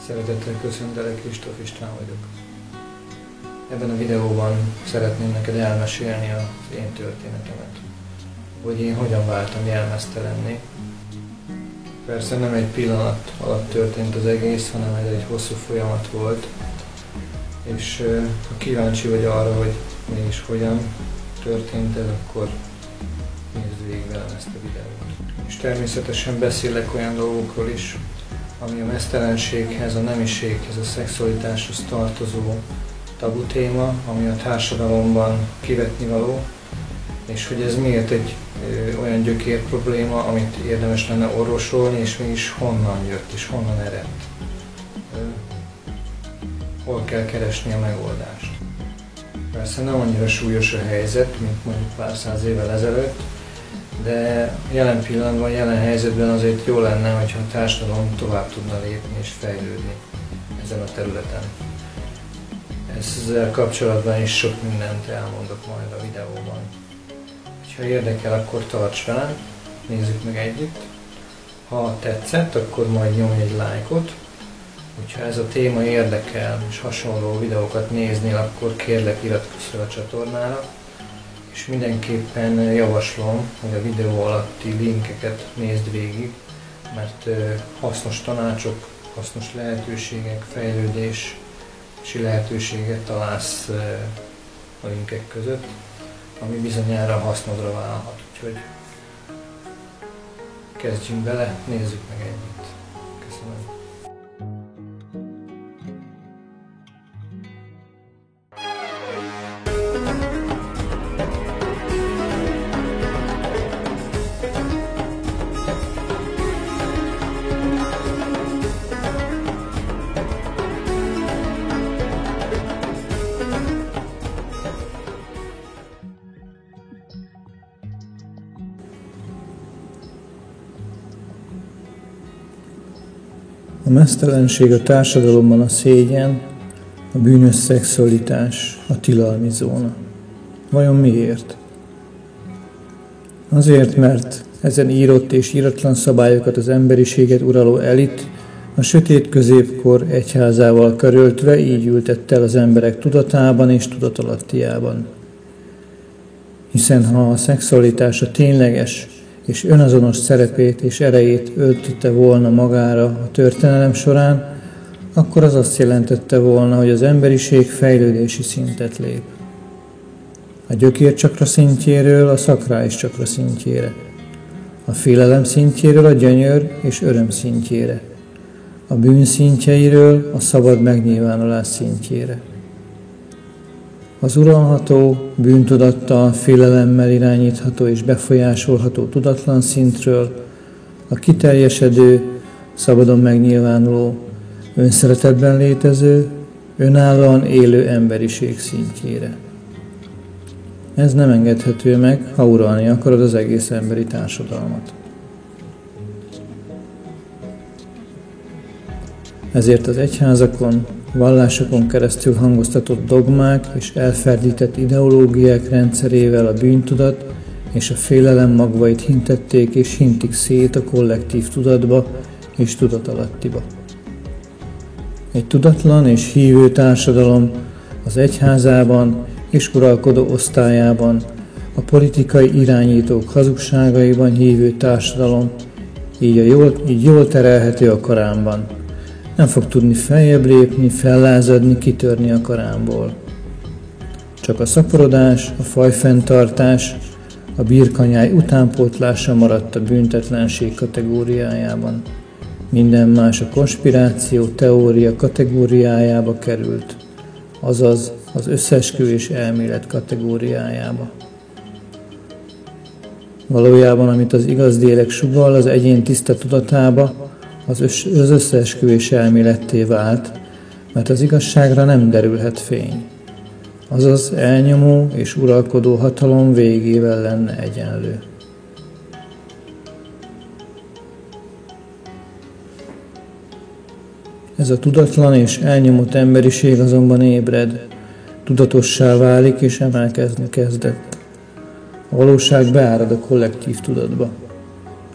Szeretettel köszöntelek, Kristóf István vagyok. Ebben a videóban szeretném neked elmesélni az én történetemet, hogy én hogyan váltam jelmeztelenné. Persze nem egy pillanat alatt történt az egész, hanem ez egy hosszú folyamat volt, és ha kíváncsi vagy arra, hogy mi és hogyan történt ez, akkor nézd végig velem ezt a videót. És természetesen beszélek olyan dolgokról is, ami a meztelenséghez, a nemiséghez, a szexualitáshoz tartozó tabu téma, ami a társadalomban kivetnivaló, és hogy ez miért egy olyan gyökér probléma, amit érdemes lenne orvosolni, és mégis honnan jött, és honnan eredt. Hol kell keresni a megoldást. Persze nem annyira súlyos a helyzet, mint mondjuk pár száz évvel ezelőtt, de jelen pillanatban, jelen helyzetben azért jó lenne, hogyha a társadalom tovább tudna lépni és fejlődni ezen a területen. Ezzel kapcsolatban is sok mindent elmondok majd a videóban. Ha érdekel, akkor tarts velem, nézzük meg együtt. Ha tetszett, akkor majd nyomj egy lájkot. Ha ez a téma érdekel és hasonló videókat néznél, akkor kérlek, iratkozz fel a csatornára. És mindenképpen javaslom, hogy a videó alatti linkeket nézd végig, mert hasznos tanácsok, hasznos lehetőségek, fejlődési lehetőséget találsz a linkek között, ami bizonyára hasznodra válhat. Úgyhogy kezdjünk bele, nézzük meg együtt. Köszönöm. A meztelenség a társadalomban a szégyen, a bűnös szexualitás, a tilalmi zóna. Vajon miért? Azért, mert ezen írott és íratlan szabályokat az emberiséget uraló elit a sötét középkor egyházával karöltve így ültette el az emberek tudatában és tudatalattiában. Hiszen ha a szexualitás a tényleges és önazonos szerepét és erejét öltötte volna magára a történelem során, akkor az azt jelentette volna, hogy az emberiség fejlődési szintet lép. A gyökércsakra szintjéről a szakrális csakra szintjére, a félelem szintjéről a gyönyör és öröm szintjére, a bűn szintjeiről a szabad megnyilvánulás szintjére. Az uralható, bűntudattal, félelemmel irányítható és befolyásolható tudatlan szintről a kiteljesedő, szabadon megnyilvánuló, önszeretetben létező, önállóan élő emberiség szintjére. Ez nem engedhető meg, ha uralni akarod az egész emberi társadalmat. Ezért az egyházakon, vallásokon keresztül hangoztatott dogmák és elferdített ideológiák rendszerével a bűntudat és a félelem magvait hintették és hintik szét a kollektív tudatba és tudatalattiba. Egy tudatlan és hívő társadalom az egyházában és uralkodó osztályában, a politikai irányítók hazugságaiban hívő társadalom így jól terelhető a karámban. Nem fog tudni feljebb lépni, fellázadni, kitörni a karámból. Csak a szaporodás, a fajfenntartás, a birkanyáj utánpótlása maradt a büntetlenség kategóriájában. Minden más a konspiráció teória kategóriájába került, azaz az összeesküvés elmélet kategóriájába. Valójában, amit az igaz lélek sugall az egyén tiszta tudatába, az összeesküvés elméletté vált, mert az igazságra nem derülhet fény. Azaz elnyomó és uralkodó hatalom végével lenne egyenlő. Ez a tudatlan és elnyomott emberiség azonban ébred, tudatossá válik és emelkezni kezdett. A valóság beárad a kollektív tudatba.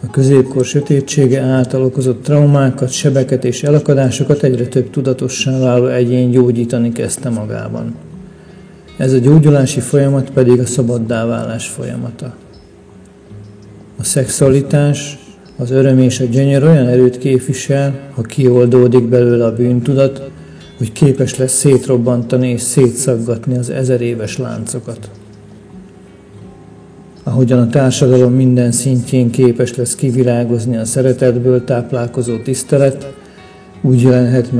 A középkor sötétsége által okozott traumákat, sebeket és elakadásokat egyre több tudatossá váló egyén gyógyítani kezdte magában. Ez a gyógyulási folyamat pedig a szabaddá válás folyamata. A szexualitás, az öröm és a gyönyör olyan erőt képvisel, ha kioldódik belőle a bűntudat, hogy képes lesz szétrobbantani és szétszaggatni az 1000 éves láncokat. Ahogyan a társadalom minden szintjén képes lesz kivirágozni a szeretetből táplálkozó tisztelet, úgy jelenhet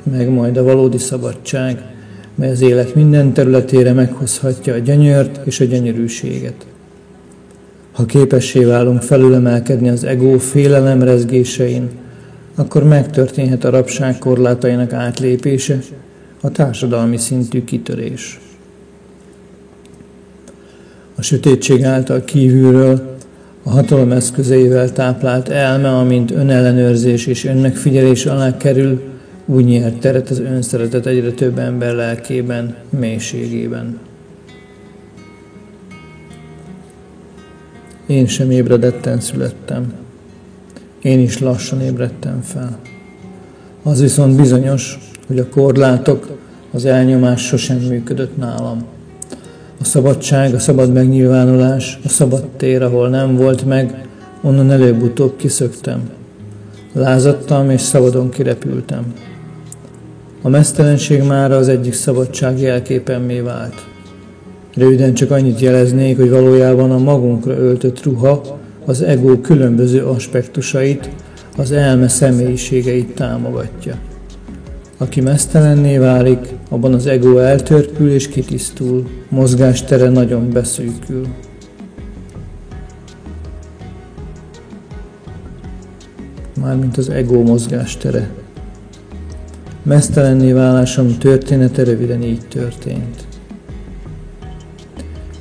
meg majd a valódi szabadság, mely az élet minden területére meghozhatja a gyönyört és a gyönyörűséget. Ha képessé válunk felülemelkedni az ego félelem rezgésein, akkor megtörténhet a rabság korlátainak átlépése, a társadalmi szintű kitörés. A sötétség által kívülről, a hatalom eszközeivel táplált elme, amint önellenőrzés és önmegfigyelés alá kerül, úgy nyert teret az önszeretet egyre több ember lelkében, mélységében. Én sem ébredetten születtem. Én is lassan ébredtem fel. Az viszont bizonyos, hogy a korlátok, az elnyomás sosem működött nálam. A szabadság, a szabad megnyilvánulás, a szabad tér, ahol nem volt meg, onnan előbb-utóbb kiszöktem. Lázadtam és szabadon kirepültem. A meztelenség mára az egyik szabadság jelképemmé vált. Röviden csak annyit jeleznék, hogy valójában a magunkra öltött ruha az ego különböző aspektusait, az elme személyiségeit támogatja. Aki meztelenné válik, abban az ego eltörpül és kitisztul, mozgástere nagyon beszűkül. Mármint az ego mozgástere. Meztelenné válásom története röviden így történt.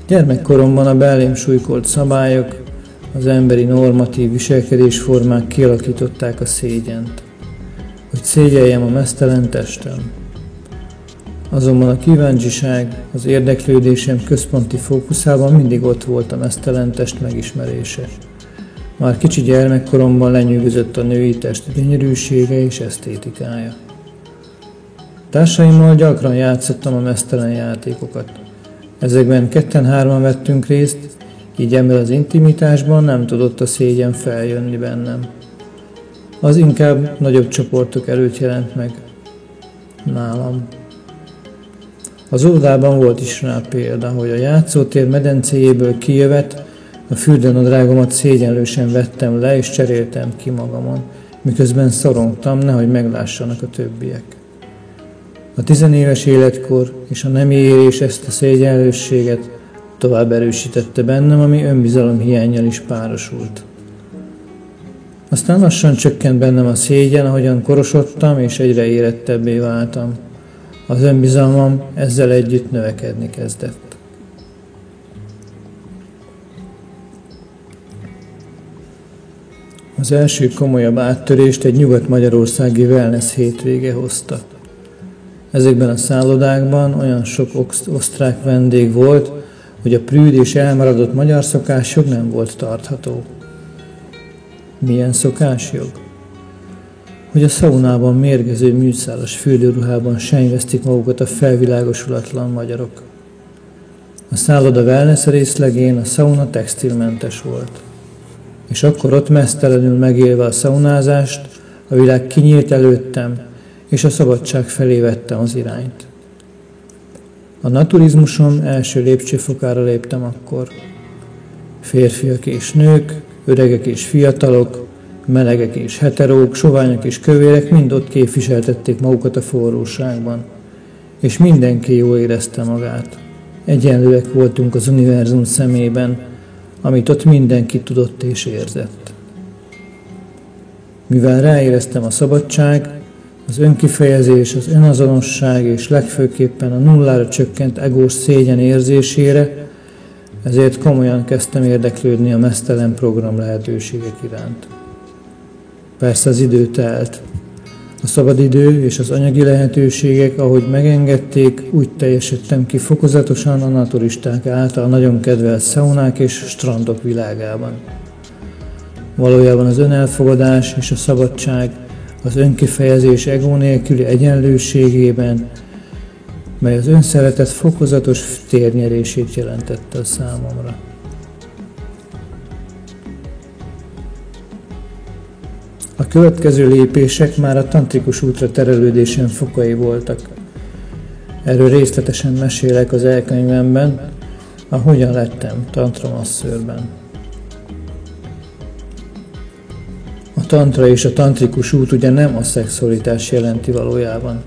Gyermekkoromban a belém súlykolt szabályok, az emberi normatív viselkedésformák kialakították a szégyent, hogy szégyeljem a meztelen testem. Azonban a kíváncsiság, az érdeklődésem központi fókuszában mindig ott volt a meztelen test megismerése. Már kicsi gyermekkoromban lenyűgözött a női test gyönyörűsége és esztétikája. Társaimmal gyakran játszottam a meztelen játékokat. Ezekben 2-3-an vettünk részt, így ebben az intimitásban nem tudott a szégyen feljönni bennem. Az inkább nagyobb csoportok előtt jelent meg nálam. Az óvodában volt is rá példa, hogy a játszótér medencéjéből kijövet, a fürdenadrágomat szégyenlősen vettem le és cseréltem ki magamon, miközben szorongtam, nehogy meglássanak a többiek. A 10 éves életkor és a nemi érés ezt a szégyenlősséget tovább erősítette bennem, ami önbizalom hiánnyal is párosult. Aztán lassan csökkent bennem a szégyen, ahogyan korosodtam és egyre érettebbé váltam. Az önbizalmam ezzel együtt növekedni kezdett. Az első komolyabb áttörést egy nyugat-magyarországi wellness hétvége hozta. Ezekben a szállodákban olyan sok osztrák vendég volt, hogy a prűd és elmaradott magyar szokásjog nem volt tartható. Milyen szokásjog? Hogy a szaunában mérgező műszálas fürdőruhában senyvesztik magukat a felvilágosulatlan magyarok. A szálloda wellness részlegén a szauna textilmentes volt. És akkor ott meztelenül megélve a szaunázást, a világ kinyílt előttem, és a szabadság felé vettem az irányt. A naturizmusom első lépcsőfokára léptem akkor. Férfiak és nők, öregek és fiatalok, melegek és heterók, soványok és kövérek mind ott képviseltették magukat a forróságban. És mindenki jól érezte magát. Egyenlőek voltunk az univerzum szemében, amit ott mindenki tudott és érzett. Mivel ráéreztem a szabadság, az önkifejezés, az önazonosság és legfőképpen a nullára csökkent egós szégyen érzésére, ezért komolyan kezdtem érdeklődni a meztelen program lehetőségek iránt. Persze az idő telt. A szabadidő és az anyagi lehetőségek, ahogy megengedték, úgy teljesedtem ki fokozatosan a naturisták által nagyon kedvelt szaunák és strandok világában. Valójában az önelfogadás és a szabadság az önkifejezés egó nélküli egyenlőségében, mely az önszeretet fokozatos térnyerését jelentette a számomra. A következő lépések már a tantrikus útra terelődésem fokai voltak. Erről részletesen mesélek az elkönyvemben, a Hogyan lettem tantramasszőrben. A tantra és a tantrikus út ugye nem a szexualitás jelenti valójában.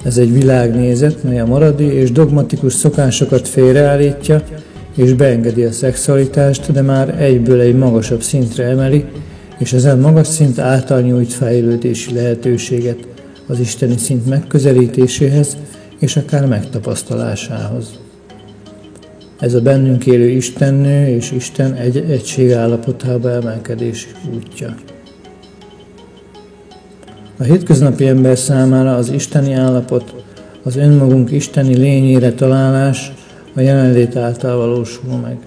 Ez egy világnézet, mely a maradi és dogmatikus szokásokat félreállítja, és beengedi a szexualitást, de már egyből egy magasabb szintre emeli, és ezen magas szint által nyújt fejlődési lehetőséget az isteni szint megközelítéséhez, és akár megtapasztalásához. Ez a bennünk élő Istennő és Isten egység állapotába emelkedés útja. A hétköznapi ember számára az isteni állapot, az önmagunk isteni lényére találás a jelenlét által valósul meg.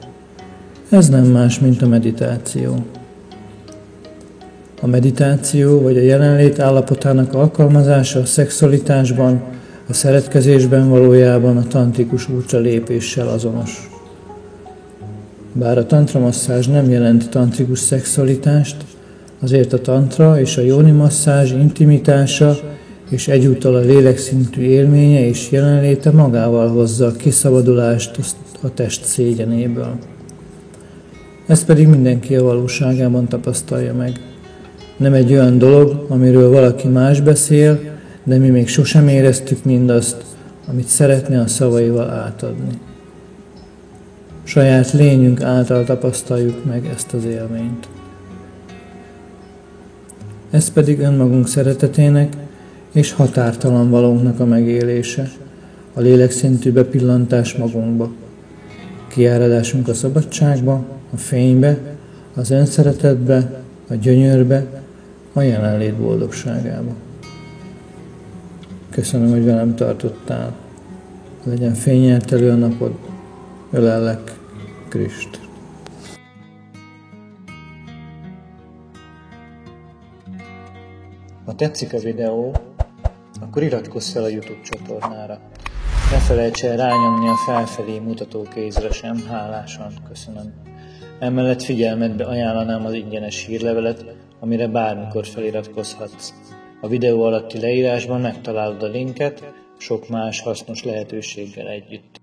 Ez nem más, mint a meditáció. A meditáció vagy a jelenlét állapotának alkalmazása a szexualitásban, a szeretkezésben valójában a tantrikus útra lépéssel azonos. Bár a tantramasszázs nem jelent tantrikus szexualitást, azért a tantra és a jóni masszázs intimitása és egyúttal a lélekszintű élménye és jelenléte magával hozza a kiszabadulást a test szégyenéből. Ezt pedig mindenki a valóságában tapasztalja meg. Nem egy olyan dolog, amiről valaki más beszél, de mi még sosem éreztük mindazt, amit szeretne a szavaival átadni. Saját lényünk által tapasztaljuk meg ezt az élményt. Ez pedig önmagunk szeretetének és határtalan valónknak a megélése, a lélekszintű bepillantás magunkba, kiáradásunk a szabadságba, a fénybe, az önszeretetbe, a gyönyörbe, a jelenlét boldogságába. Köszönöm, hogy velem tartottál. Legyen fényeltelő a napod. Ölellek, Krist. Ha tetszik a videó, akkor iratkozz fel a YouTube csatornára. Ne felejts el rányomni a felfelé mutató kézre sem, hálásan köszönöm. Emellett figyelmedbe ajánlanám az ingyenes hírlevelet, amire bármikor feliratkozhatsz. A videó alatti leírásban megtalálod a linket, sok más hasznos lehetőséggel együtt.